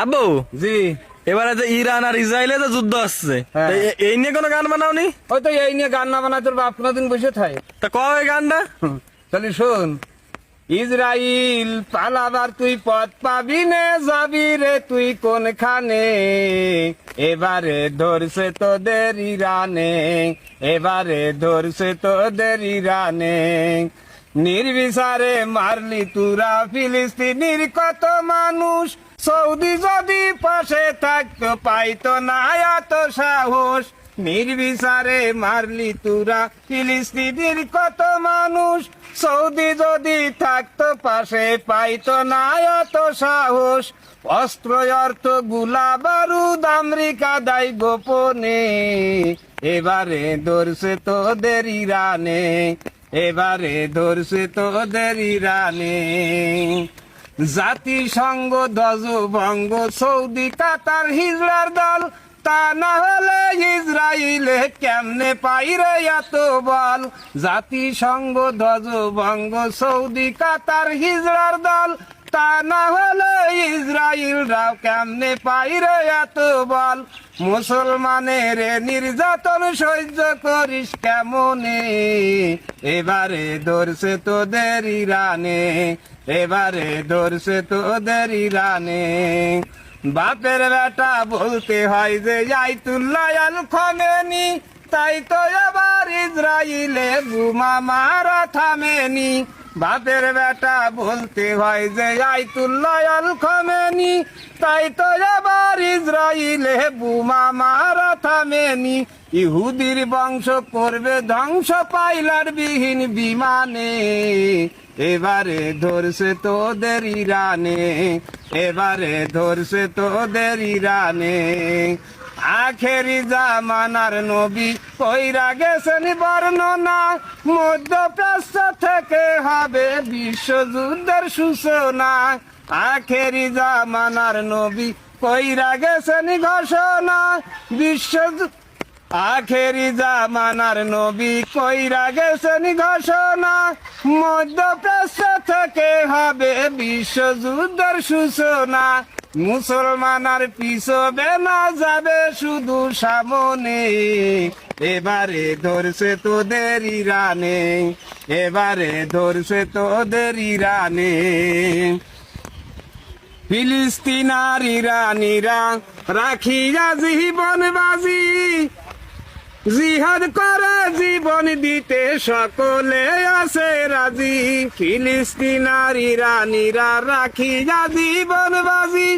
আব্বু, জি। এবারে যে ইরান আর ইসরায়েলে যে যুদ্ধ আসছে, হ্যাঁ। তা এই নিয়ে কোনো গান বানাওনি? ওই তো এই নিয়ে গান না বানায় তোর বাপ কোনদিন বসে থাকে। তা কও এই গানটা। তাহলে শোন, ইসরাইল পালাবার তুই পথ পাবি নে, যাবি রে তুই কোনখানে, এবারে ধরছে তোদের ইরানে, এবারে ধরছে তোদের ইরানে, নির্বিচারে মারলি তুরা ফিলিস্তিনির কত মানুষ, সৌদি যদি পাশে থাকতো পাইতো না এত সাহস, নির্বিচারে মারলি তুরা ফিলিস্তিনির কত মানুষ, সৌদি যদি থাকতো পাশে পাইতো না এত সাহস, অস্ত্র অর্থ গুলা বারুদ আমেরিকা দায় গোপনে, এবারে ধরছে তোদের ইরানে, এবারে ধরছে তোদের ইরানে, জাতিসংঘ ধ্বজভঙ্গ সৌদি কাতার হিজড়ার দল, তা না হলে ইসরায়েলে কেমনে পাইরে এত বল, জাতিসংঘ ধ্বজভঙ্গ সৌদি কাতার হিজড়ার দল, তা না হলে ইসরায়েলরাও কেমনে পাইরে এত বল, মুসলমানের নির্যাতন সহ্য করিস কেমনে, এবারে ধরছে তোদের ইরানে, এবারে ধরছে তোদের ইরানে, বাপের বেটা বলতে হয় যে আয়াতুল্লাহ আল খামেনি, তাই তো এবার ইসরায়েলে বোমা মারা থামেনি, বাপের বেটা বলতে হয় যে আয়াতুল্লাহ আল খামেনি, তাই তো এবার ইসরায়েলে বোমা মারা থামেনি, ইহুদির বংশ করবে ধ্বংস পাইলার বিহীন বিমানে, এবারে ধরছে তোদের ইরানে, এবারে ধরছে তোদের ইরানে, আখেরি জামানার নবী কইরা গেছেন বর্ণনা, মধ্যপ্রাচ্য থেকে হবে বিশ্বযুদ্ধের সূচনা, আখেরি জামানার নবী কইরা গেছেন ঘোষণা, বিশ্বযুদ্ধ আখেরি জামানার নবী কইরা গেছেন ঘোষণা, মধ্যপ্রাচ্য থেকে হবে বিশ্বযুদ্ধের সূচনা, মুসলমান আর পিছবে না যাবে শুধু সামনে, এবারে ধরছে তোদের ইরানে, এবারে ধরছে তোদের ইরানে, ফিলিস্তিন আর ইরানিরা রাখিয়া জীবন বাজি, জিহাদ করে জীবন দিতে সকলে আছে রাজি, ফিলিস্তিন আর ইরানিরা রাখিয়া জীবন বাজি,